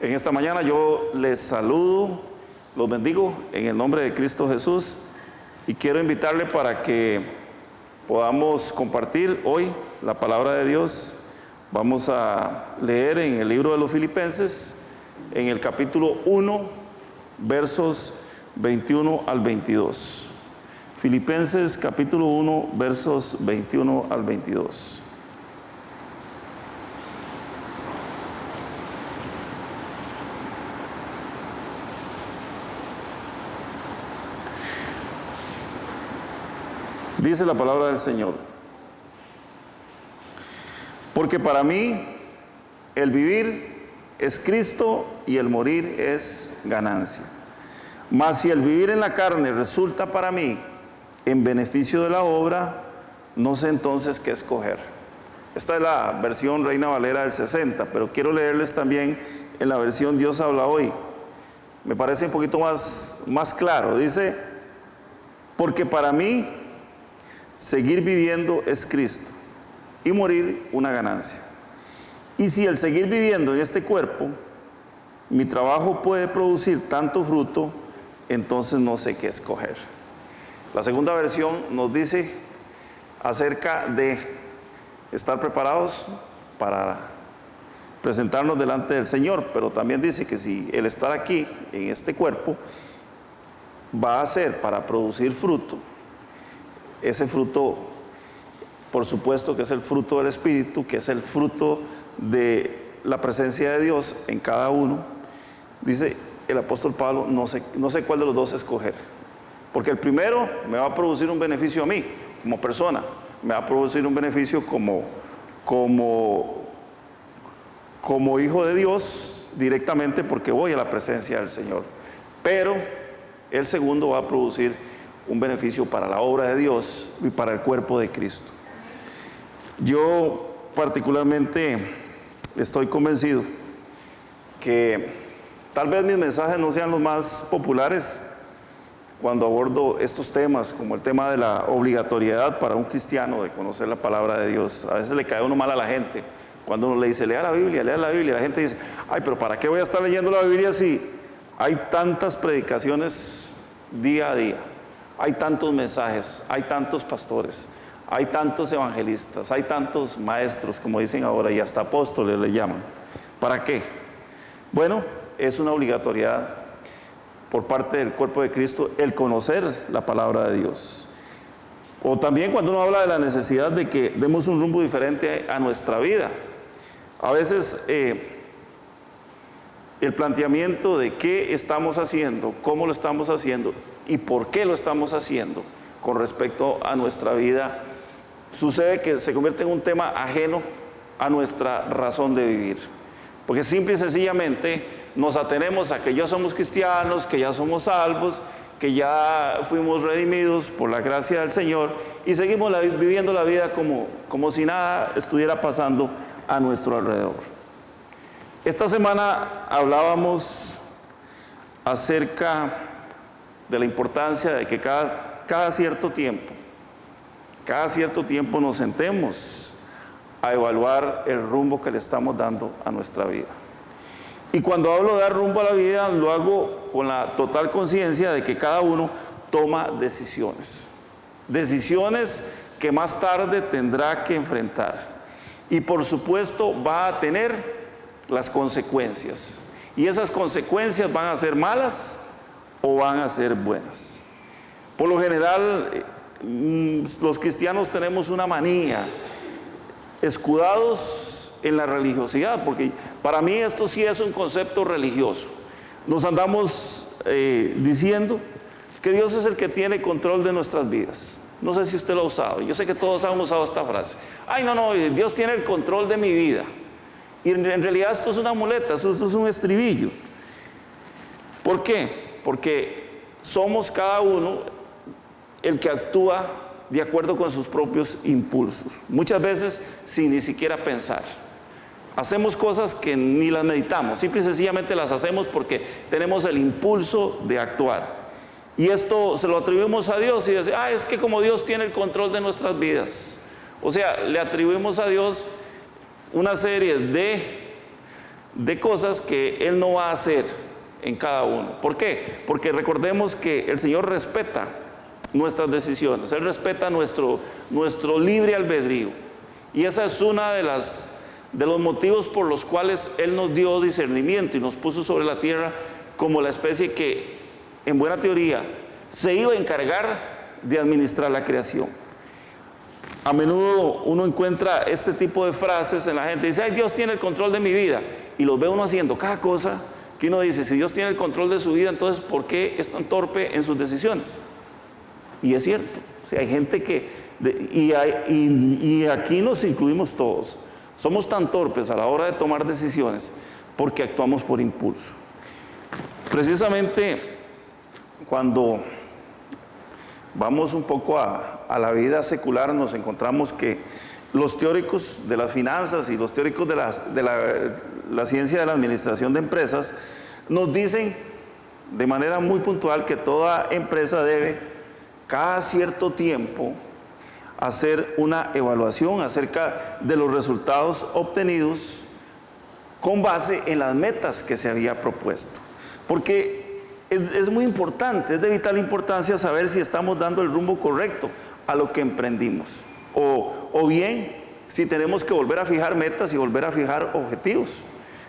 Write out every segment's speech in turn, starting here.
En esta mañana yo les saludo, los bendigo en el nombre de Cristo Jesús y quiero invitarle para que podamos compartir hoy la palabra de Dios. Vamos a leer en el libro de los Filipenses, en el capítulo 1, versos 21 al 22. Filipenses capítulo 1, versos 21 al 22. Dice la palabra del Señor: porque para mí el vivir es Cristo y el morir es ganancia. Mas si el vivir en la carne resulta para mí en beneficio de la obra, no sé entonces qué escoger. Esta es la versión Reina Valera del 60, pero quiero leerles también en la versión Dios habla hoy. Me parece un poquito más claro. Dice: porque para mí seguir viviendo es Cristo y morir una ganancia. Y si el seguir viviendo en este cuerpo, mi trabajo puede producir tanto fruto, entonces no sé qué escoger. La segunda versión nos dice acerca de estar preparados para presentarnos delante del Señor, pero también dice que si el estar aquí en este cuerpo va a ser para producir fruto, ese fruto, por supuesto que es el fruto del Espíritu, que es el fruto de la presencia de Dios en cada uno. Dice el apóstol Pablo: no sé cuál de los dos escoger, porque el primero me va a producir un beneficio a mí como persona, me va a producir un beneficio como hijo de Dios directamente, porque voy a la presencia del Señor. Pero el segundo va a producir un beneficio para la obra de Dios y para el cuerpo de Cristo. Yo particularmente estoy convencido que tal vez mis mensajes no sean los más populares cuando abordo estos temas, como el tema de la obligatoriedad para un cristiano de conocer la palabra de Dios. A veces le cae uno mal a la gente cuando uno le dice: lea la Biblia, lea la Biblia. La gente dice: ay, pero ¿para qué voy a estar leyendo la Biblia si hay tantas predicaciones día a día? Hay tantos mensajes, hay tantos pastores, hay tantos evangelistas, hay tantos maestros, como dicen ahora, y hasta apóstoles le llaman. ¿Para qué? Bueno, es una obligatoriedad por parte del cuerpo de Cristo el conocer la palabra de Dios. O también cuando uno habla de la necesidad de que demos un rumbo diferente a nuestra vida. A veces el planteamiento de qué estamos haciendo, cómo lo estamos haciendo y por qué lo estamos haciendo con respecto a nuestra vida, sucede que se convierte en un tema ajeno a nuestra razón de vivir. Porque simple y sencillamente nos atenemos a que ya somos cristianos, que ya somos salvos, que ya fuimos redimidos por la gracia del Señor y seguimos viviendo la vida como si nada estuviera pasando a nuestro alrededor. Esta semana hablábamos acerca de la importancia de que cada cierto tiempo nos sentemos a evaluar el rumbo que le estamos dando a nuestra vida. Y cuando hablo de dar rumbo a la vida, lo hago con la total conciencia de que cada uno toma decisiones que más tarde tendrá que enfrentar. Y por supuesto va a tener las consecuencias. Y esas consecuencias van a ser malas o van a ser buenas. Por lo general, los cristianos tenemos una manía, escudados en la religiosidad, porque para mí esto sí es un concepto religioso. Nos andamos diciendo que Dios es el que tiene control de nuestras vidas. No sé si usted lo ha usado, yo sé que todos han usado esta frase: ay, no, Dios tiene el control de mi vida. Y en realidad esto es una muleta, esto es un estribillo. ¿Por qué? Porque somos cada uno el que actúa de acuerdo con sus propios impulsos, muchas veces sin ni siquiera pensar. Hacemos cosas que ni las meditamos, simple y sencillamente las hacemos porque tenemos el impulso de actuar. Y esto se lo atribuimos a Dios y decimos: es que como Dios tiene el control de nuestras vidas. O sea, le atribuimos a Dios una serie de de cosas que Él no va a hacer en cada uno. ¿Por qué? Porque recordemos que el Señor respeta nuestras decisiones, Él respeta nuestro libre albedrío. Y esa es una de los motivos por los cuales Él nos dio discernimiento y nos puso sobre la tierra como la especie que, en buena teoría, se iba a encargar de administrar la creación. A menudo uno encuentra este tipo de frases en la gente, dice, ay, Dios tiene el control de mi vida, y los ve uno haciendo cada cosa que uno dice, si Dios tiene el control de su vida, entonces ¿por qué es tan torpe en sus decisiones? Y es cierto, o sea, hay gente que, y aquí nos incluimos todos, somos tan torpes a la hora de tomar decisiones porque actuamos por impulso. Precisamente cuando vamos un poco a la vida secular, nos encontramos que los teóricos de las finanzas y los teóricos de la ciencia de la administración de empresas nos dicen de manera muy puntual que toda empresa debe cada cierto tiempo hacer una evaluación acerca de los resultados obtenidos con base en las metas que se había propuesto. Porque es muy importante, es de vital importancia saber si estamos dando el rumbo correcto a lo que emprendimos. O bien, si tenemos que volver a fijar metas y volver a fijar objetivos.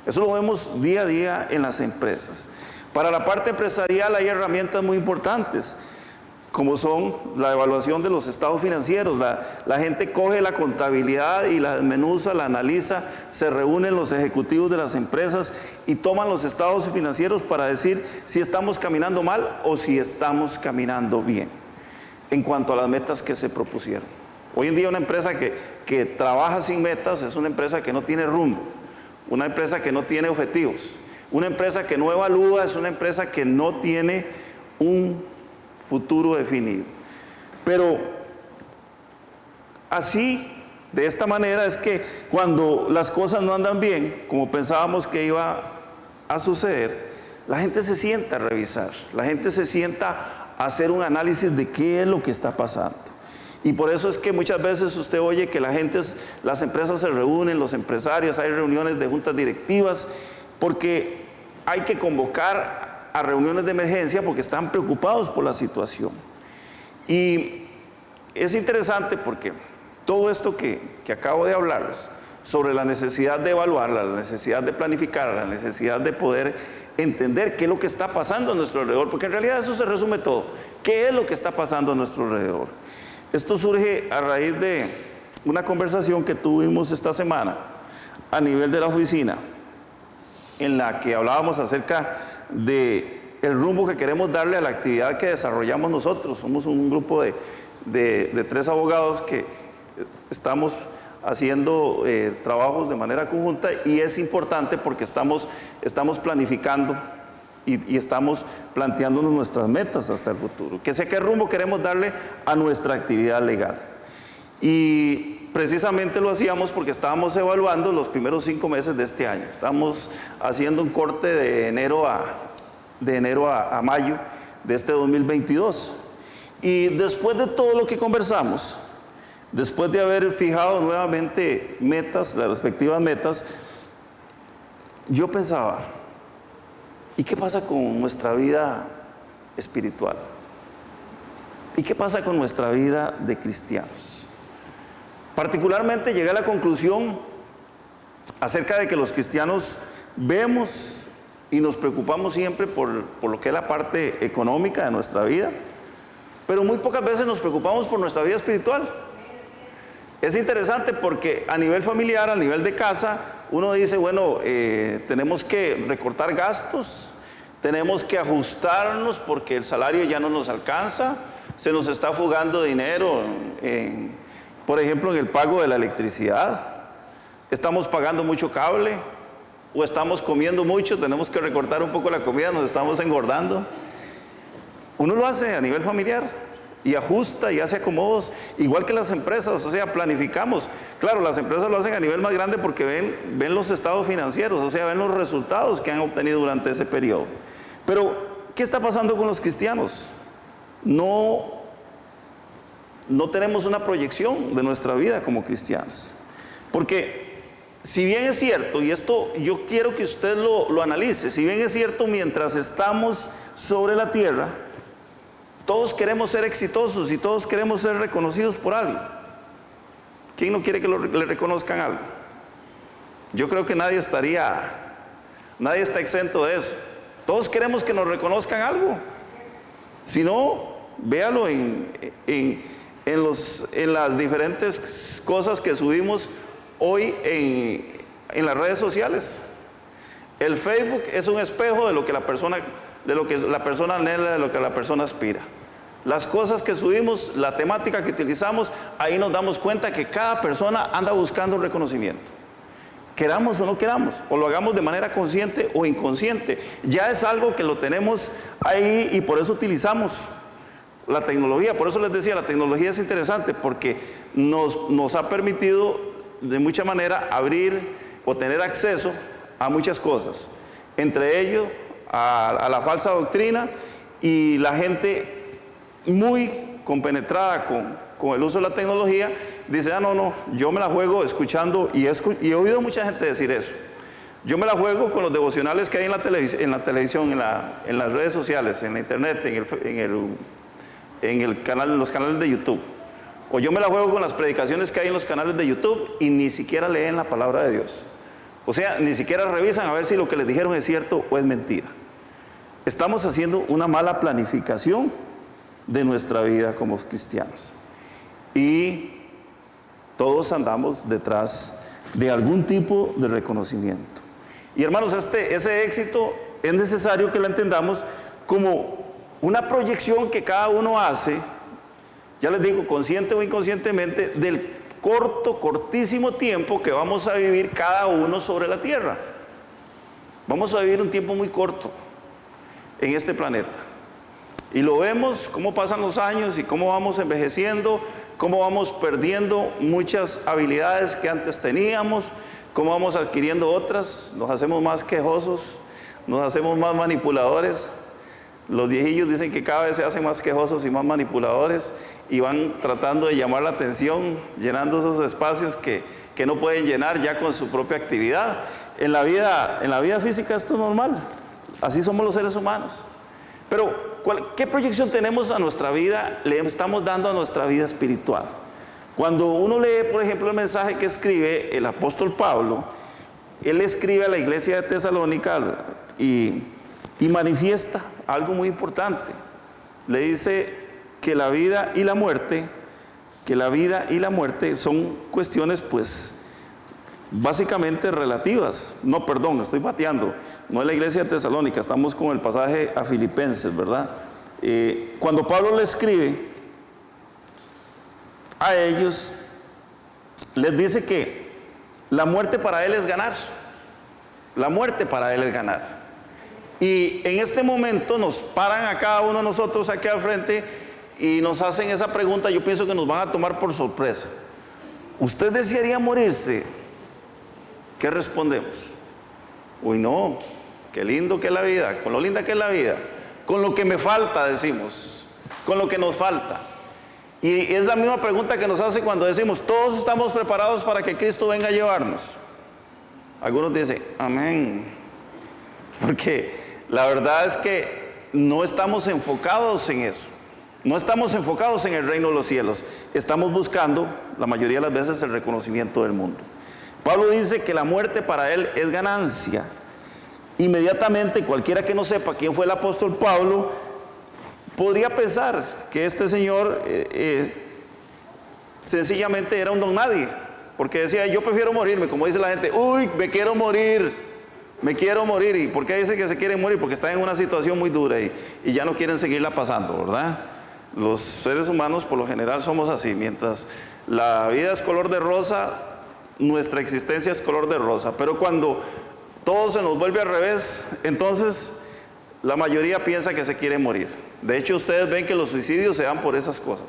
Eso lo vemos día a día en las empresas. Para la parte empresarial hay herramientas muy importantes, como son la evaluación de los estados financieros. La gente coge la contabilidad y la desmenuza, la analiza, se reúnen los ejecutivos de las empresas y toman los estados financieros para decir si estamos caminando mal o si estamos caminando bien en cuanto a las metas que se propusieron. Hoy en día una empresa que trabaja sin metas es una empresa que no tiene rumbo, una empresa que no tiene objetivos, una empresa que no evalúa es una empresa que no tiene un futuro definido. Pero así, de esta manera es que cuando las cosas no andan bien, como pensábamos que iba a suceder, la gente se sienta a revisar, la gente se sienta a hacer un análisis de qué es lo que está pasando. Y por eso es que muchas veces usted oye que las empresas se reúnen, los empresarios, hay reuniones de juntas directivas, porque hay que convocar a reuniones de emergencia porque están preocupados por la situación. Y es interesante porque todo esto que acabo de hablarles sobre la necesidad de evaluar, la necesidad de planificar, la necesidad de poder entender qué es lo que está pasando a nuestro alrededor, porque en realidad eso se resume todo. ¿Qué es lo que está pasando a nuestro alrededor? Esto surge a raíz de una conversación que tuvimos esta semana a nivel de la oficina, en la que hablábamos acerca de el rumbo que queremos darle a la actividad que desarrollamos nosotros. Somos un grupo de 3 abogados que estamos haciendo trabajos de manera conjunta, y es importante porque estamos planificando y estamos planteándonos nuestras metas hasta el futuro, que sé qué rumbo queremos darle a nuestra actividad legal. Y precisamente lo hacíamos porque estábamos evaluando los primeros 5 meses de este año. Estamos haciendo un corte de enero a mayo de este 2022. Y después de todo lo que conversamos, después de haber fijado nuevamente metas, las respectivas metas, yo pensaba, ¿y qué pasa con nuestra vida espiritual? ¿Y qué pasa con nuestra vida de cristianos? Particularmente llegué a la conclusión acerca de que los cristianos vemos y nos preocupamos siempre por lo que es la parte económica de nuestra vida, pero muy pocas veces nos preocupamos por nuestra vida espiritual. Es interesante porque a nivel familiar, a nivel de casa, uno dice, bueno, tenemos que recortar gastos, tenemos que ajustarnos porque el salario ya no nos alcanza, se nos está fugando dinero, por ejemplo, en el pago de la electricidad, estamos pagando mucho cable, o estamos comiendo mucho, tenemos que recortar un poco la comida, nos estamos engordando. Uno lo hace a nivel familiar y ajusta y hace acomodos, igual que las empresas, o sea, planificamos. Claro, las empresas lo hacen a nivel más grande porque ven los estados financieros, o sea, ven los resultados que han obtenido durante ese periodo. Pero, ¿qué está pasando con los cristianos? No tenemos una proyección de nuestra vida como cristianos, porque si bien es cierto, y esto yo quiero que usted lo analice, si bien es cierto, mientras estamos sobre la tierra, todos queremos ser exitosos y todos queremos ser reconocidos por alguien. ¿Quién no quiere que le reconozcan algo? Yo creo que nadie está exento de eso. Todos queremos que nos reconozcan algo. Si no, véalo en las diferentes cosas que subimos hoy en las redes sociales. El Facebook es un espejo de lo que la persona anhela, de lo que la persona aspira. Las cosas que subimos, la temática que utilizamos, ahí nos damos cuenta que cada persona anda buscando reconocimiento. Queramos o no queramos, o lo hagamos de manera consciente o inconsciente, ya es algo que lo tenemos ahí y por eso utilizamos la tecnología. Por eso les decía, la tecnología es interesante porque nos ha permitido de mucha manera abrir o tener acceso a muchas cosas, entre ellos a la falsa doctrina, y la gente muy compenetrada con el uso de la tecnología dice, no, yo me la juego escuchando, y he oído mucha gente decir eso, yo me la juego con los devocionales que hay en la televisión, en las redes sociales, en la internet, en los canales de YouTube, o yo me la juego con las predicaciones que hay en los canales de YouTube, y ni siquiera leen la palabra de Dios. O sea, ni siquiera revisan a ver si lo que les dijeron es cierto o es mentira. Estamos haciendo una mala planificación de nuestra vida como cristianos, y todos andamos detrás de algún tipo de reconocimiento. Y hermanos, ese éxito es necesario que lo entendamos como una proyección que cada uno hace, ya les digo, consciente o inconscientemente, del cortísimo tiempo que vamos a vivir cada uno sobre la tierra. Vamos a vivir un tiempo muy corto en este planeta. Y lo vemos cómo pasan los años y cómo vamos envejeciendo, cómo vamos perdiendo muchas habilidades que antes teníamos, cómo vamos adquiriendo otras, nos hacemos más quejosos, nos hacemos más manipuladores. Los viejillos dicen que cada vez se hacen más quejosos y más manipuladores y van tratando de llamar la atención, llenando esos espacios que no pueden llenar ya con su propia actividad. En la vida física esto es normal, así somos los seres humanos. Pero, ¿qué proyección tenemos a nuestra vida? Le estamos dando a nuestra vida espiritual. Cuando uno lee, por ejemplo, el mensaje que escribe el apóstol Pablo, él escribe a la iglesia de Tesalónica y manifiesta algo muy importante. Le dice que la vida y la muerte son cuestiones, pues, básicamente relativas. No, perdón, estoy bateando. No es la iglesia de Tesalónica, estamos con el pasaje a Filipenses, ¿verdad? Cuando Pablo le escribe a ellos, les dice que la muerte para él es ganar. La muerte para él es ganar. Y en este momento nos paran a cada uno de nosotros aquí al frente y nos hacen esa pregunta. Yo pienso que nos van a tomar por sorpresa. ¿Usted desearía morirse? ¿Qué respondemos? Uy, no, qué lindo que es la vida, con lo linda que es la vida, con lo que me falta, decimos, con lo que nos falta. Y es la misma pregunta que nos hace cuando decimos, todos estamos preparados para que Cristo venga a llevarnos. Algunos dicen, amén, porque la verdad es que no estamos enfocados en eso, no estamos enfocados en el reino de los cielos, estamos buscando, la mayoría de las veces, el reconocimiento del mundo. Pablo dice que la muerte para él es ganancia. Inmediatamente cualquiera que no sepa quién fue el apóstol Pablo podría pensar que este señor sencillamente era un don nadie, porque decía, yo prefiero morirme, como dice la gente, uy, me quiero morir. ¿Y por qué dice que se quieren morir? Porque están en una situación muy dura y ya no quieren seguirla pasando, ¿verdad? Los seres humanos por lo general somos así. Mientras la vida es color de rosa, nuestra existencia es color de rosa, pero cuando todo se nos vuelve al revés, entonces la mayoría piensa que se quiere morir. De hecho, ustedes ven que los suicidios se dan por esas cosas,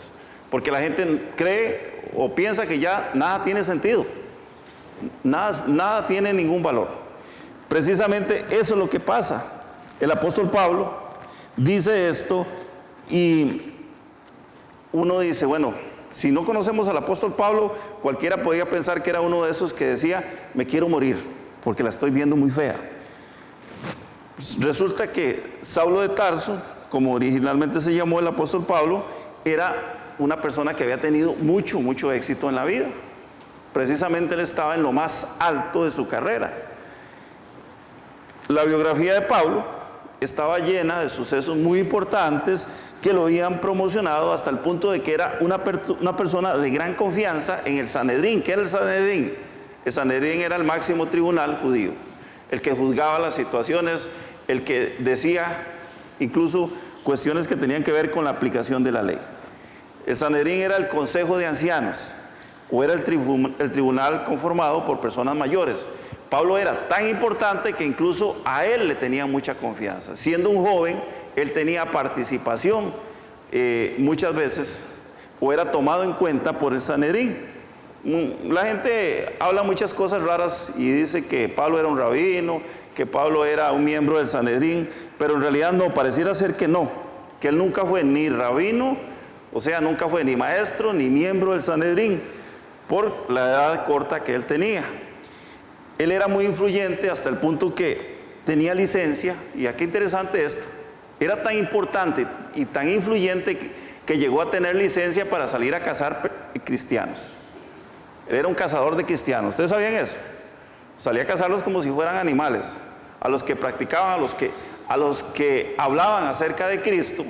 porque la gente cree o piensa que ya nada tiene sentido, nada tiene ningún valor. Precisamente eso es lo que pasa. El apóstol Pablo dice esto y uno dice, bueno, Si no conocemos al apóstol Pablo, cualquiera podía pensar que era uno de esos que decía, me quiero morir, porque la estoy viendo muy fea. Resulta que Saulo de Tarso, como originalmente se llamó el apóstol Pablo, era una persona que había tenido mucho éxito en la vida. Precisamente él estaba en lo más alto de su carrera. La biografía de Pablo estaba llena de sucesos muy importantes que lo habían promocionado hasta el punto de que era una persona de gran confianza en el Sanedrín. ¿Qué era el Sanedrín? El Sanedrín era el máximo tribunal judío, el que juzgaba las situaciones, el que decía incluso cuestiones que tenían que ver con la aplicación de la ley. El Sanedrín era el consejo de ancianos, o era el tribunal conformado por personas mayores. Pablo era tan importante que incluso a él le tenían mucha confianza. Siendo un joven, él tenía participación muchas veces, o era tomado en cuenta por el Sanedrín. La gente habla muchas cosas raras y dice que Pablo era un rabino, que Pablo era un miembro del Sanedrín, pero en realidad no, pareciera ser que no, que él nunca fue ni rabino, o sea, nunca fue ni maestro ni miembro del Sanedrín, por la edad corta que él tenía. Él era muy influyente hasta el punto que tenía licencia, y aquí interesante esto, era tan importante y tan influyente que llegó a tener licencia para salir a cazar cristianos. Él era un cazador de cristianos. ¿Ustedes sabían eso? Salía a cazarlos como si fueran animales. A los que practicaban, a los que hablaban acerca de Cristo,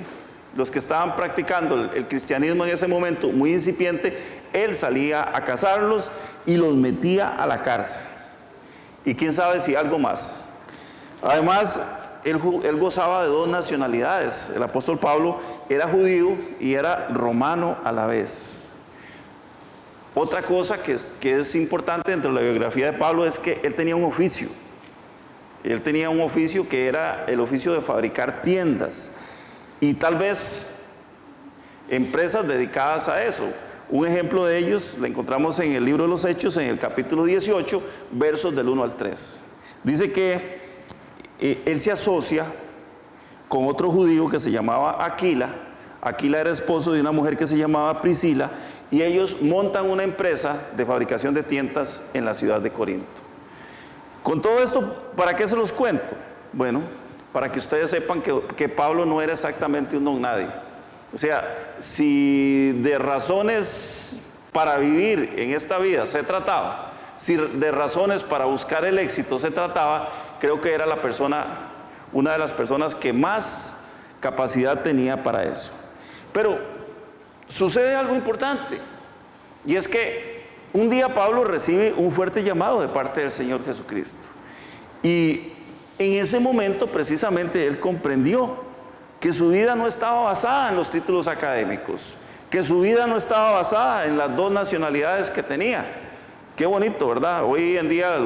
los que estaban practicando el cristianismo en ese momento muy incipiente, él salía a cazarlos y los metía a la cárcel. Y quién sabe si algo más. Además, él gozaba de dos nacionalidades. El apóstol Pablo era judío y era romano a la vez. Otra cosa que es importante dentro de la biografía de Pablo es que él tenía un oficio. Él tenía un oficio que era el oficio de fabricar tiendas. Y tal vez empresas dedicadas a eso. Un ejemplo de ellos lo encontramos en el libro de los Hechos, en el capítulo 18, versos del 1 al 3. Dice que él se asocia con otro judío que se llamaba Aquila. Aquila era esposo de una mujer que se llamaba Priscila, y ellos montan una empresa de fabricación de tiendas en la ciudad de Corinto. Con todo esto, ¿para qué se los cuento? Bueno, para que ustedes sepan que Pablo no era exactamente un don nadie. O sea, si de razones para vivir en esta vida se trataba, si de razones para buscar el éxito se trataba, creo que era una de las personas que más capacidad tenía para eso. Pero sucede algo importante, y es que un día Pablo recibe un fuerte llamado de parte del Señor Jesucristo. Y en ese momento precisamente él comprendió que su vida no estaba basada en los títulos académicos, que su vida no estaba basada en las dos nacionalidades que tenía. Qué bonito, ¿verdad? Hoy en día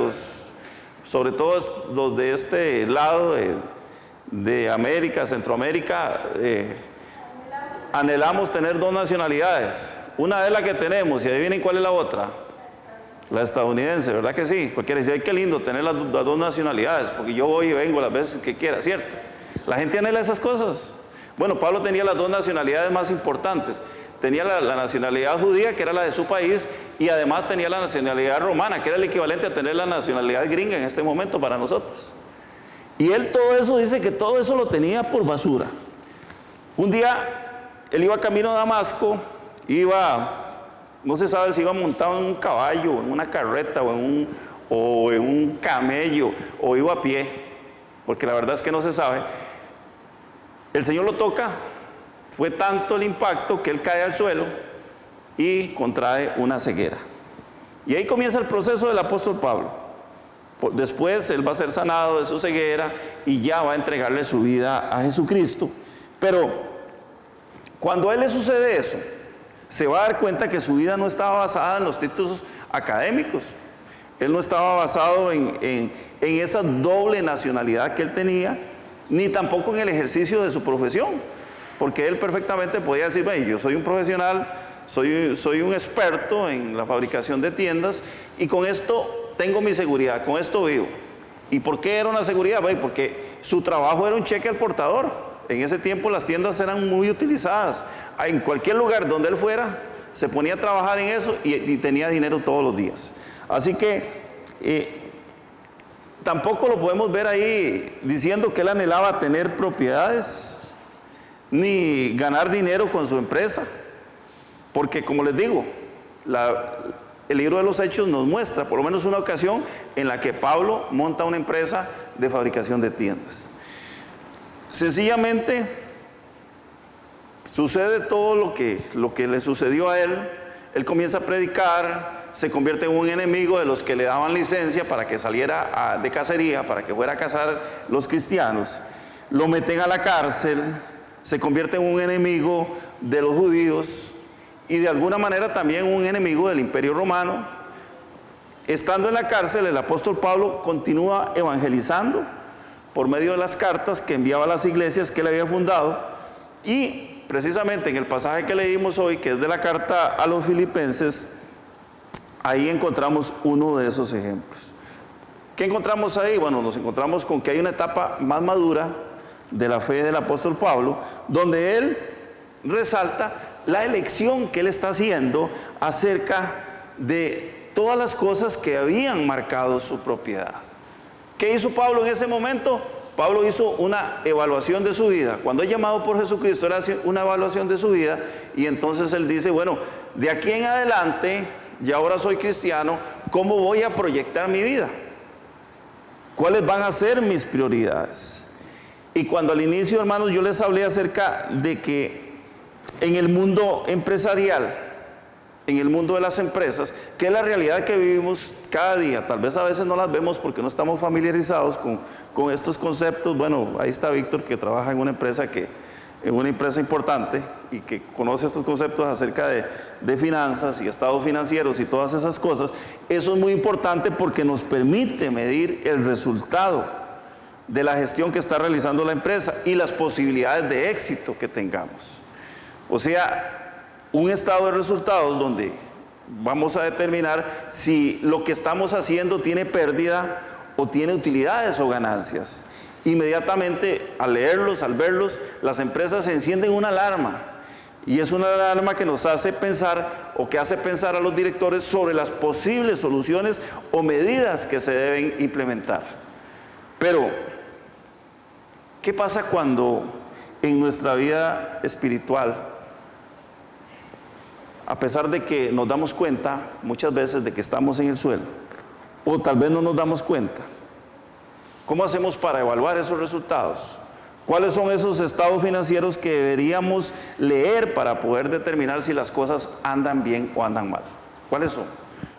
sobre todo los de este lado de América, Centroamérica, anhelamos tener dos nacionalidades. Una es la que tenemos, y adivinen cuál es la otra. La estadounidense, ¿verdad que sí? Cualquiera dice, ay, qué lindo tener las dos nacionalidades, porque yo voy y vengo las veces que quiera, ¿cierto? La gente anhela esas cosas. Bueno, Pablo tenía las dos nacionalidades más importantes. Tenía la nacionalidad judía, que era la de su país, y además tenía la nacionalidad romana, que era el equivalente a tener la nacionalidad gringa en este momento para nosotros. Y él todo eso, dice que todo eso lo tenía por basura. Un día, él iba camino a Damasco, no se sabe si iba montado en un caballo, en una carreta, o en un camello, o iba a pie, porque la verdad es que no se sabe. El Señor lo toca, fue tanto el impacto que él cae al suelo y contrae una ceguera. Y ahí comienza el proceso del apóstol Pablo. Después él va a ser sanado de su ceguera y ya va a entregarle su vida a Jesucristo. Pero cuando a él le sucede eso, se va a dar cuenta que su vida no estaba basada en los títulos académicos. Él no estaba basado en esa doble nacionalidad que él tenía, ni tampoco en el ejercicio de su profesión, porque él perfectamente podía decir, bueno, yo soy un profesional, soy un experto en la fabricación de tiendas, y con esto tengo mi seguridad, con esto vivo. ¿Y por qué era una seguridad? Bueno, porque su trabajo era un cheque al portador. En ese tiempo las tiendas eran muy utilizadas. En cualquier lugar donde él fuera, se ponía a trabajar en eso y tenía dinero todos los días. Así que tampoco lo podemos ver ahí diciendo que él anhelaba tener propiedades, ni ganar dinero con su empresa, porque como les digo, el libro de los Hechos nos muestra por lo menos una ocasión en la que Pablo monta una empresa de fabricación de tiendas. Sencillamente sucede todo lo que le sucedió a él. Él comienza a predicar, se convierte en un enemigo de los que le daban licencia para que saliera de cacería, para que fuera a cazar los cristianos. Lo meten a la cárcel, se convierte en un enemigo de los judíos y de alguna manera también un enemigo del Imperio Romano. Estando en la cárcel, el apóstol Pablo continúa evangelizando por medio de las cartas que enviaba a las iglesias que él había fundado, y precisamente en el pasaje que leímos hoy, que es de la carta a los Filipenses, ahí encontramos uno de esos ejemplos. ¿Qué encontramos ahí? Bueno, nos encontramos con que hay una etapa más madura de la fe del apóstol Pablo, donde él resalta la elección que él está haciendo acerca de todas las cosas que habían marcado su propiedad. ¿Qué hizo Pablo en ese momento? Pablo hizo una evaluación de su vida. Cuando es llamado por Jesucristo, él hace una evaluación de su vida y entonces él dice, bueno, de aquí en adelante, ya ahora soy cristiano, ¿cómo voy a proyectar mi vida? ¿Cuáles van a ser mis prioridades? Y cuando al inicio, hermanos, yo les hablé acerca de que en el mundo empresarial, en el mundo de las empresas, que es la realidad que vivimos cada día, tal vez a veces no las vemos porque no estamos familiarizados con estos conceptos. Bueno, ahí está Víctor, que trabaja en una empresa importante y que conoce estos conceptos acerca de finanzas y estados financieros y todas esas cosas. Eso es muy importante porque nos permite medir el resultado de la gestión que está realizando la empresa y las posibilidades de éxito que tengamos. O sea, un estado de resultados donde vamos a determinar si lo que estamos haciendo tiene pérdida o tiene utilidades o ganancias. Inmediatamente al leerlos, al verlos, las empresas encienden una alarma, y es una alarma que nos hace pensar o que hace pensar a los directores sobre las posibles soluciones o medidas que se deben implementar. Pero, ¿qué pasa cuando en nuestra vida espiritual, a pesar de que nos damos cuenta muchas veces de que estamos en el suelo, o tal vez no nos damos cuenta? ¿Cómo hacemos para evaluar esos resultados? ¿Cuáles son esos estados financieros que deberíamos leer para poder determinar si las cosas andan bien o andan mal? ¿Cuáles son?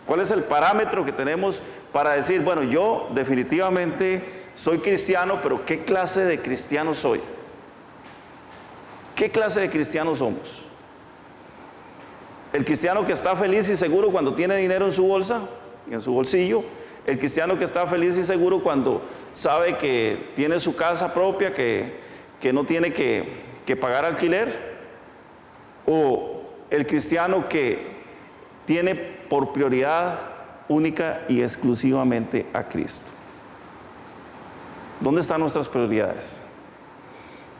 ¿Cuál es el parámetro que tenemos para decir, bueno, yo definitivamente soy cristiano, pero ¿qué clase de cristiano soy? ¿Qué clase de cristiano somos? El cristiano que está feliz y seguro cuando tiene dinero en su bolsa, en su bolsillo. El cristiano que está feliz y seguro cuando sabe que tiene su casa propia, que no tiene que pagar alquiler. O el cristiano que tiene por prioridad única y exclusivamente a Cristo. ¿Dónde están nuestras prioridades?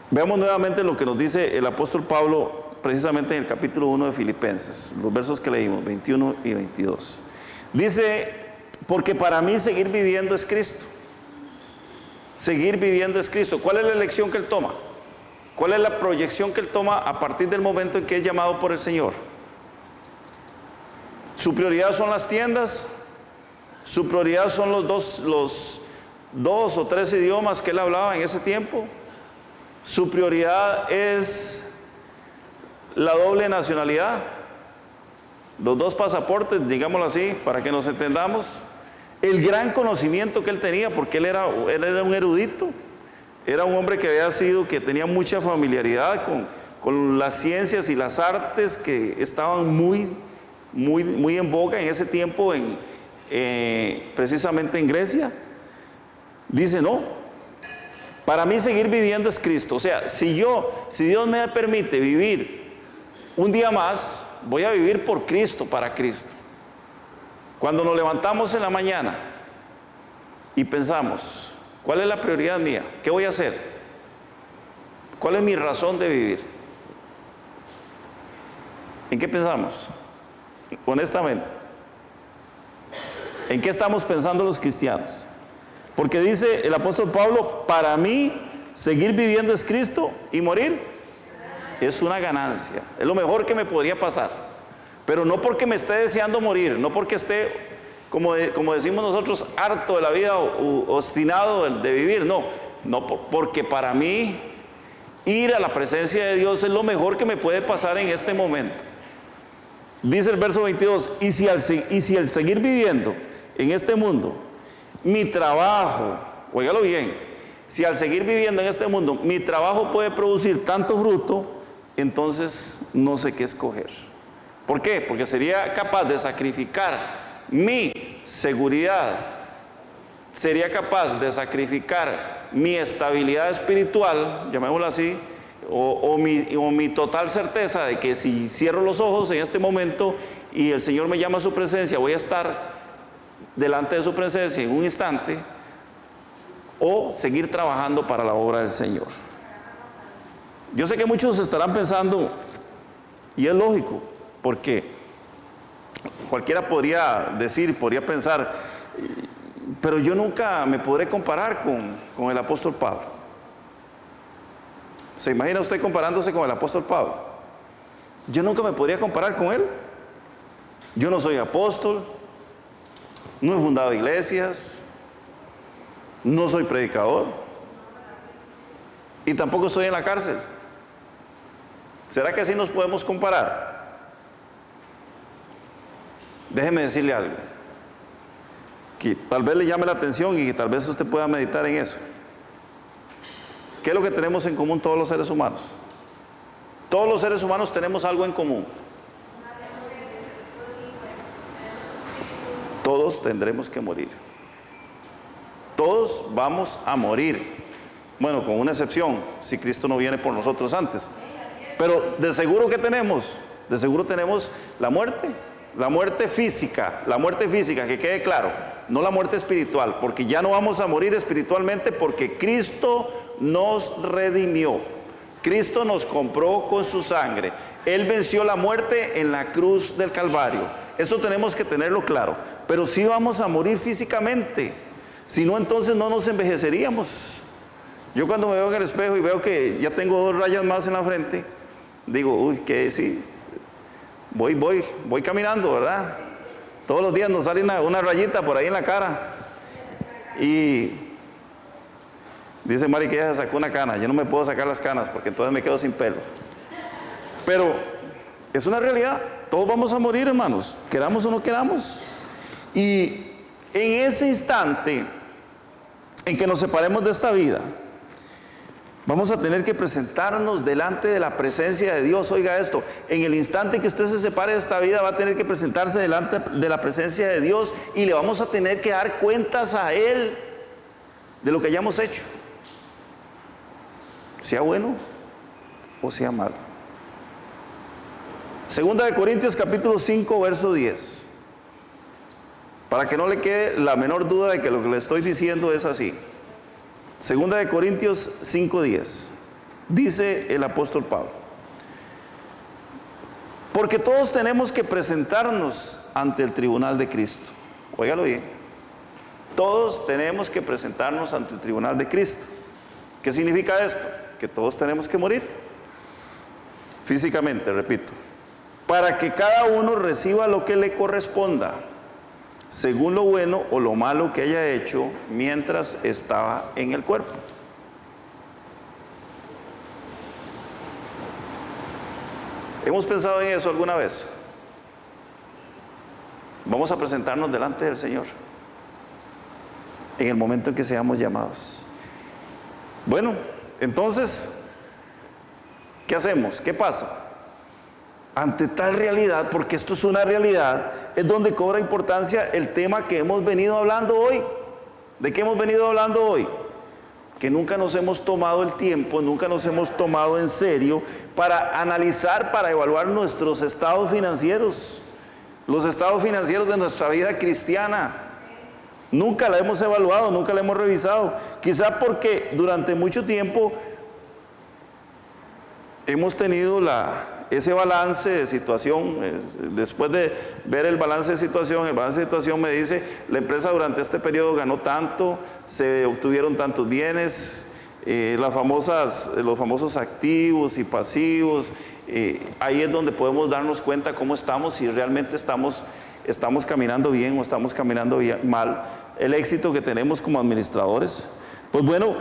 Veamos nuevamente lo que nos dice el apóstol Pablo precisamente en el capítulo 1 de Filipenses, los versos que leímos, 21 y 22. Dice, porque para mí seguir viviendo es Cristo. Seguir viviendo es Cristo. ¿Cuál es la elección que él toma? ¿Cuál es la proyección que él toma a partir del momento en que es llamado por el Señor? Su prioridad son las tiendas. Su prioridad son los dos o tres idiomas que él hablaba en ese tiempo. Su prioridad es la doble nacionalidad, los dos pasaportes, digámoslo así, para que nos entendamos. El gran conocimiento que él tenía, porque él era un erudito, era un hombre que tenía mucha familiaridad con las ciencias y las artes que estaban muy en boga en ese tiempo, precisamente en Grecia. Dice, no, para mí seguir viviendo es Cristo. O sea, si Dios me permite vivir un día más, voy a vivir por Cristo, para Cristo. Cuando nos levantamos en la mañana y pensamos, ¿cuál es la prioridad mía? ¿Qué voy a hacer? ¿Cuál es mi razón de vivir? ¿En qué pensamos? Honestamente. ¿En qué estamos pensando los cristianos? Porque dice el apóstol Pablo, para mí seguir viviendo es Cristo y morir es una ganancia. Es lo mejor que me podría pasar. Pero no porque me esté deseando morir, no porque esté, como decimos nosotros, harto de la vida o obstinado de vivir. No, porque para mí ir a la presencia de Dios es lo mejor que me puede pasar en este momento. Dice el verso 22, y si al seguir viviendo en este mundo, mi trabajo, óigalo bien, si al seguir viviendo en este mundo, mi trabajo puede producir tanto fruto, entonces no sé qué escoger. ¿Por qué? Porque sería capaz de sacrificar mi seguridad, sería capaz de sacrificar mi estabilidad espiritual, llamémoslo así, o mi total certeza de que si cierro los ojos en este momento y el Señor me llama a su presencia, voy a estar delante de su presencia en un instante, o seguir trabajando para la obra del Señor. Yo sé que muchos estarán pensando, y es lógico, porque cualquiera podría decir, podría pensar, pero yo nunca me podré comparar con el apóstol Pablo. ¿Se imagina usted comparándose con el apóstol Pablo? Yo nunca me podría comparar con él. Yo no soy apóstol, no he fundado iglesias, no soy predicador y tampoco estoy en la cárcel. ¿Será que así nos podemos comparar? Déjeme decirle algo que tal vez le llame la atención y que tal vez usted pueda meditar en eso. ¿Qué es lo que tenemos en común todos los seres humanos? Todos los seres humanos tenemos algo en común. Todos tendremos que morir. Todos vamos a morir. Bueno, con una excepción, si Cristo no viene por nosotros antes. Pero de seguro que tenemos, de seguro tenemos la muerte física, que quede claro, no la muerte espiritual, porque ya no vamos a morir espiritualmente porque Cristo nos redimió. Cristo nos compró con su sangre. Él venció la muerte en la cruz del Calvario. Eso tenemos que tenerlo claro. Pero sí vamos a morir físicamente. Si no, entonces no nos envejeceríamos. Yo cuando me veo en el espejo y veo que ya tengo 2 rayas más en la frente, digo, uy, que sí, voy caminando, ¿verdad? Todos los días nos sale una rayita por ahí en la cara. Y dice Mari que ella se sacó una cana. Yo no me puedo sacar las canas porque entonces me quedo sin pelo. Pero es una realidad. Todos vamos a morir, hermanos, queramos o no queramos. Y en ese instante en que nos separemos de esta vida, vamos a tener que presentarnos delante de la presencia de Dios. Oiga esto, en el instante que usted se separe de esta vida, va a tener que presentarse delante de la presencia de Dios y le vamos a tener que dar cuentas a Él de lo que hayamos hecho, sea bueno o sea malo. Segunda de Corintios capítulo 5 verso 10, para que no le quede la menor duda de que lo que le estoy diciendo es así. Segunda de Corintios 5:10, dice el apóstol Pablo: porque todos tenemos que presentarnos ante el tribunal de Cristo. Óigalo bien, todos tenemos que presentarnos ante el tribunal de Cristo. ¿Qué significa esto? Que todos tenemos que morir físicamente, repito, para que cada uno reciba lo que le corresponda, según lo bueno o lo malo que haya hecho mientras estaba en el cuerpo. ¿Hemos pensado en eso alguna vez? Vamos a presentarnos delante del Señor en el momento en que seamos llamados. Bueno, entonces, ¿qué hacemos? ¿Qué pasa? Ante tal realidad, porque esto es una realidad, es donde cobra importancia el tema que hemos venido hablando hoy. ¿De qué hemos venido hablando hoy? Que nunca nos hemos tomado el tiempo, nunca nos hemos tomado en serio para analizar, para evaluar nuestros estados financieros, los estados financieros de nuestra vida cristiana. Nunca la hemos evaluado, nunca la hemos revisado. Quizá porque durante mucho tiempo hemos tenido ese balance de situación. Después de ver el balance de situación me dice, la empresa durante este periodo ganó tanto, se obtuvieron tantos bienes, los famosos activos y pasivos. Ahí es donde podemos darnos cuenta cómo estamos, si realmente estamos caminando bien o estamos caminando mal. El éxito que tenemos como administradores. Pues bueno,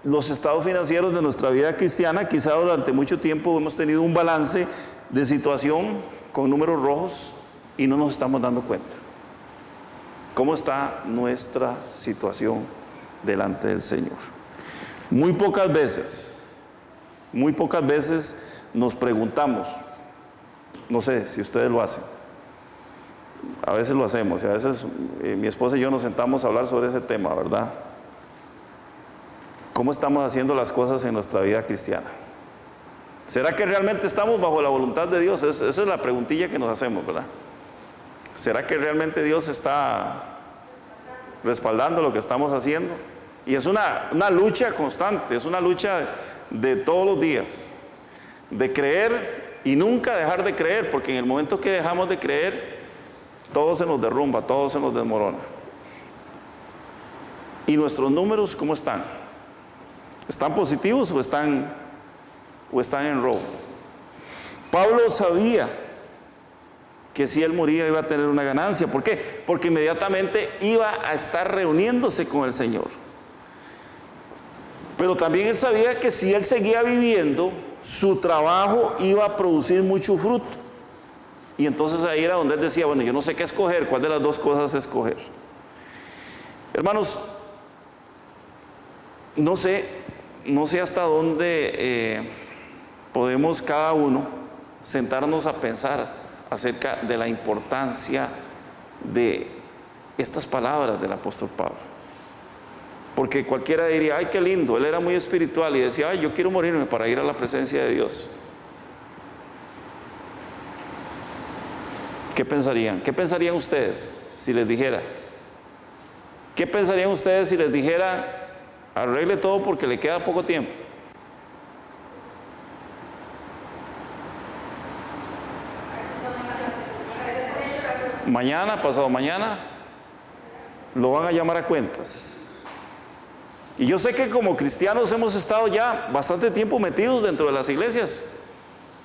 los estados financieros de nuestra vida cristiana, quizá durante mucho tiempo hemos tenido un balance de situación con números rojos y no nos estamos dando cuenta. ¿Cómo está nuestra situación delante del Señor? Muy pocas veces nos preguntamos, no sé si ustedes lo hacen, a veces lo hacemos, y a veces mi esposa y yo nos sentamos a hablar sobre ese tema, ¿verdad? ¿Cómo estamos haciendo las cosas en nuestra vida cristiana? ¿Será que realmente estamos bajo la voluntad de Dios? Esa es la preguntilla que nos hacemos, ¿verdad? ¿Será que realmente Dios está respaldando lo que estamos haciendo? Y es una lucha constante, es una lucha de todos los días, de creer y nunca dejar de creer, porque en el momento que dejamos de creer, todo se nos derrumba, todo se nos desmorona. ¿Y nuestros números cómo están? ¿Están positivos o están en rojo? Pablo sabía que si él moría iba a tener una ganancia. ¿Por qué? Porque inmediatamente iba a estar reuniéndose con el Señor. Pero también él sabía que si él seguía viviendo, su trabajo iba a producir mucho fruto. Y entonces ahí era donde él decía, bueno, yo no sé qué escoger, cuál de las dos cosas escoger. Hermanos, no sé hasta dónde podemos cada uno sentarnos a pensar acerca de la importancia de estas palabras del apóstol Pablo. Porque cualquiera diría, ay, qué lindo, él era muy espiritual y decía, ay, yo quiero morirme para ir a la presencia de Dios. ¿Qué pensarían? ¿Qué pensarían ustedes si les dijera? ¿Qué pensarían ustedes si les dijera, arregle todo porque le queda poco tiempo? Mañana, pasado mañana, lo van a llamar a cuentas. Y yo sé que como cristianos hemos estado ya bastante tiempo metidos dentro de las iglesias.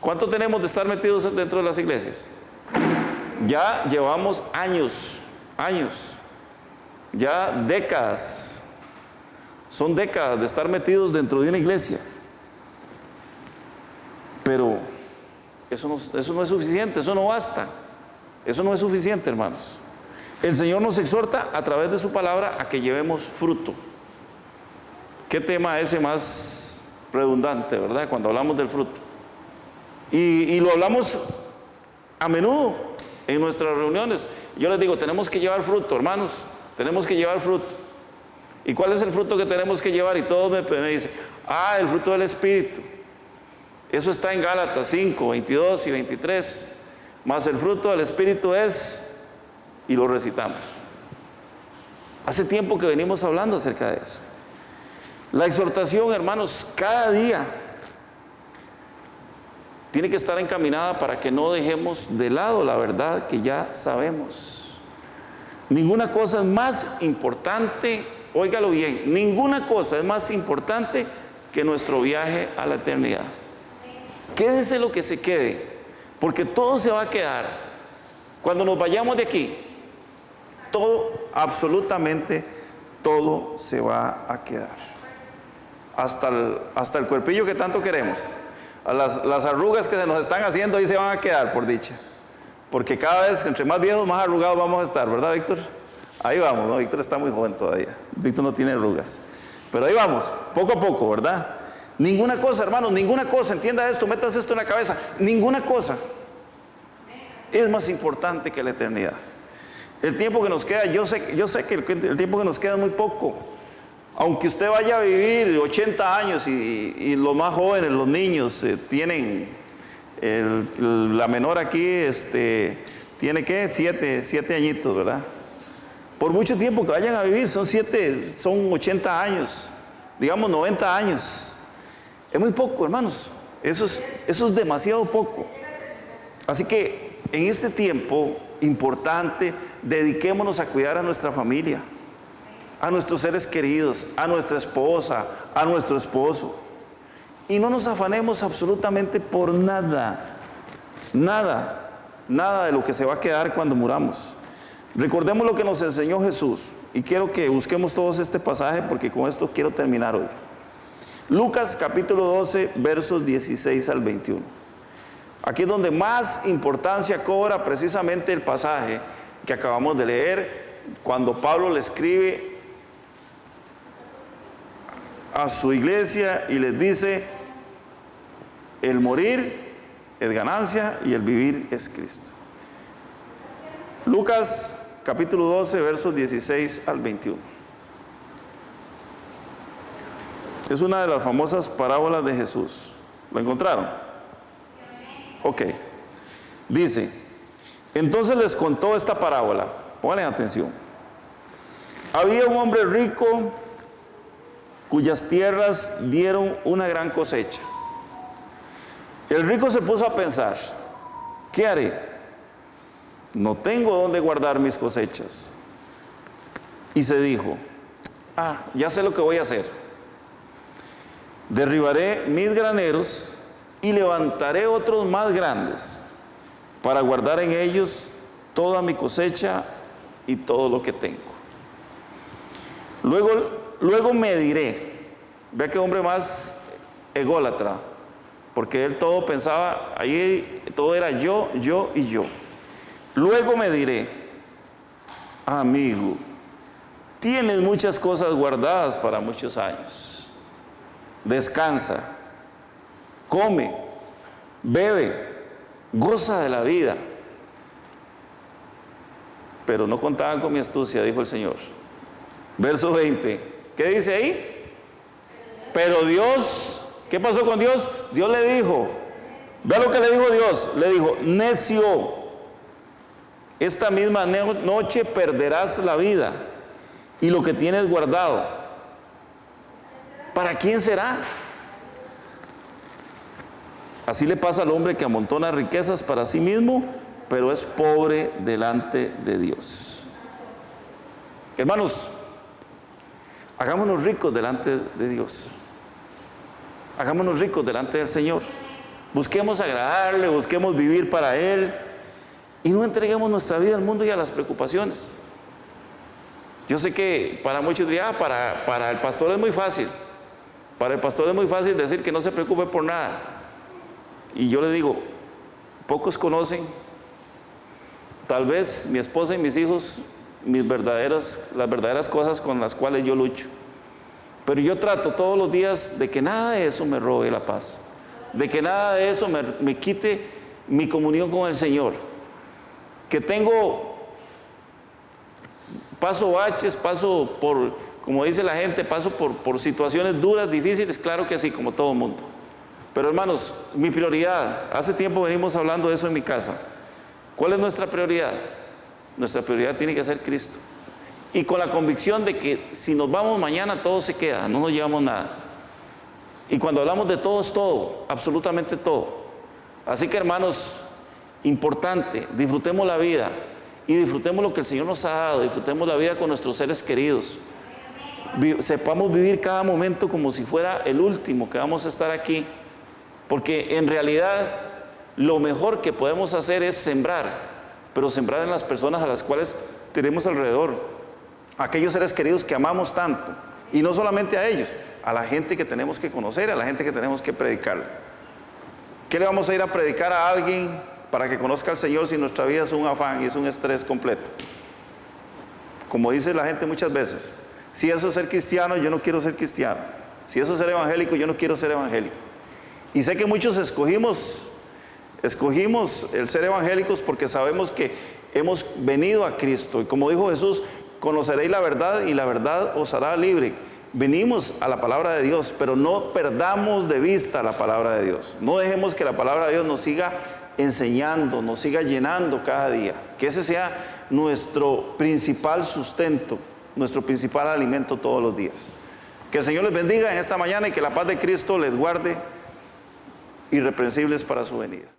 ¿Cuánto tenemos de estar metidos dentro de las iglesias? Ya llevamos años, ya décadas. Son décadas de estar metidos dentro de una iglesia. Pero eso no es suficiente, eso no basta. Eso no es suficiente, hermanos. El Señor nos exhorta a través de su palabra a que llevemos fruto. ¿Qué tema ese más redundante, verdad? Cuando hablamos del fruto. Y lo hablamos a menudo en nuestras reuniones. Yo les digo, tenemos que llevar fruto, hermanos. Tenemos que llevar fruto. ¿Y cuál es el fruto que tenemos que llevar? Y todos me dicen, el fruto del Espíritu. Eso está en Gálatas 5, 22 y 23. Más el fruto del Espíritu es, y lo recitamos. Hace tiempo que venimos hablando acerca de eso. La exhortación, hermanos, cada día tiene que estar encaminada para que no dejemos de lado la verdad que ya sabemos. Ninguna cosa es más importante, óigalo bien, ninguna cosa es más importante que nuestro viaje a la eternidad. Quédese lo que se quede, porque todo se va a quedar. Cuando nos vayamos de aquí, todo, absolutamente todo se va a quedar. Hasta el cuerpillo que tanto queremos. Las arrugas que se nos están haciendo ahí se van a quedar, por dicha. Porque cada vez, entre más viejos, más arrugados vamos a estar, ¿verdad, Víctor? Ahí vamos, ¿no? Víctor está muy joven todavía. Víctor no tiene arrugas. Pero ahí vamos, poco a poco, ¿verdad? Ninguna cosa, hermanos, ninguna cosa, entienda esto, metas esto en la cabeza. Ninguna cosa es más importante que la eternidad. El tiempo que nos queda, yo sé que el tiempo que nos queda es muy poco. Aunque usted vaya a vivir 80 años y los más jóvenes, los niños, tienen, la menor aquí tiene ¿qué? 7 añitos, ¿verdad? Por mucho tiempo que vayan a vivir, son 80 años, digamos 90 años. Es muy poco, hermanos, eso es demasiado poco. Así que en este tiempo importante, dediquémonos a cuidar a nuestra familia, a nuestros seres queridos, a nuestra esposa, a nuestro esposo. Y no nos afanemos absolutamente por nada, nada de lo que se va a quedar cuando muramos. Recordemos lo que nos enseñó Jesús, y quiero que busquemos todos este pasaje porque con esto quiero terminar hoy. Lucas capítulo 12, versos 16 al 21. Aquí es donde más importancia cobra precisamente el pasaje que acabamos de leer, cuando Pablo le escribe a su iglesia y les dice: el morir es ganancia y el vivir es Cristo. Lucas capítulo 12, versos 16 al 21. Es una de las famosas parábolas de Jesús. ¿Lo encontraron? Ok. Dice: entonces les contó esta parábola. Pónganle atención. Había un hombre rico cuyas tierras dieron una gran cosecha. El rico se puso a pensar: ¿qué haré? No tengo dónde guardar mis cosechas. Y se dijo: ya sé lo que voy a hacer. Derribaré mis graneros y levantaré otros más grandes para guardar en ellos toda mi cosecha y todo lo que tengo. Luego me diré. Vea qué hombre más ególatra, porque él todo pensaba, ahí todo era yo y yo. Luego me diré: amigo, tienes muchas cosas guardadas para muchos años. Descansa, come, bebe, goza de la vida. Pero no contaban con mi astucia, dijo el Señor. Verso 20, ¿qué dice ahí? Pero Dios, ¿qué pasó con Dios? Dios le dijo, vea lo que le dijo Dios, le dijo: necio, esta misma noche perderás la vida y lo que tienes guardado, ¿para quién será? Así le pasa al hombre que amontona riquezas para sí mismo, pero es pobre delante de Dios. Hermanos, hagámonos ricos delante de Dios. Hagámonos ricos delante del Señor. Busquemos agradarle, busquemos vivir para Él y no entreguemos nuestra vida al mundo y a las preocupaciones. Yo sé que para muchos dirán: para el pastor es muy fácil. Para el pastor es muy fácil decir que no se preocupe por nada. Y yo le digo, pocos conocen, tal vez mi esposa y mis hijos, las verdaderas cosas con las cuales yo lucho. Pero yo trato todos los días de que nada de eso me robe la paz, de que nada de eso me quite mi comunión con el Señor. Que paso baches, paso por, como dice la gente, paso por situaciones duras, difíciles, claro que sí, como todo mundo. Pero hermanos, mi prioridad, hace tiempo venimos hablando de eso en mi casa. ¿Cuál es nuestra prioridad? Nuestra prioridad tiene que ser Cristo. Y con la convicción de que si nos vamos mañana todo se queda, no nos llevamos nada. Y cuando hablamos de todo es todo, absolutamente todo. Así que hermanos, importante, disfrutemos la vida y disfrutemos lo que el Señor nos ha dado, disfrutemos la vida con nuestros seres queridos. Sepamos vivir cada momento como si fuera el último que vamos a estar aquí, porque en realidad lo mejor que podemos hacer es sembrar, pero sembrar en las personas a las cuales tenemos alrededor, aquellos seres queridos que amamos tanto, y no solamente a ellos, a la gente que tenemos que conocer, a la gente que tenemos que predicar. ¿Qué le vamos a ir a predicar a alguien para que conozca al Señor si nuestra vida es un afán y es un estrés completo? Como dice la gente muchas veces: si eso es ser cristiano, yo no quiero ser cristiano. Si eso es ser evangélico, yo no quiero ser evangélico. Y sé que muchos escogimos el ser evangélicos porque sabemos que hemos venido a Cristo. Y como dijo Jesús: conoceréis la verdad y la verdad os hará libre. Venimos a la palabra de Dios, pero no perdamos de vista la palabra de Dios. No dejemos que la palabra de Dios nos siga enseñando, nos siga llenando cada día. Que ese sea nuestro principal sustento, nuestro principal alimento todos los días. Que el Señor les bendiga en esta mañana y que la paz de Cristo les guarde irreprensibles para su venida.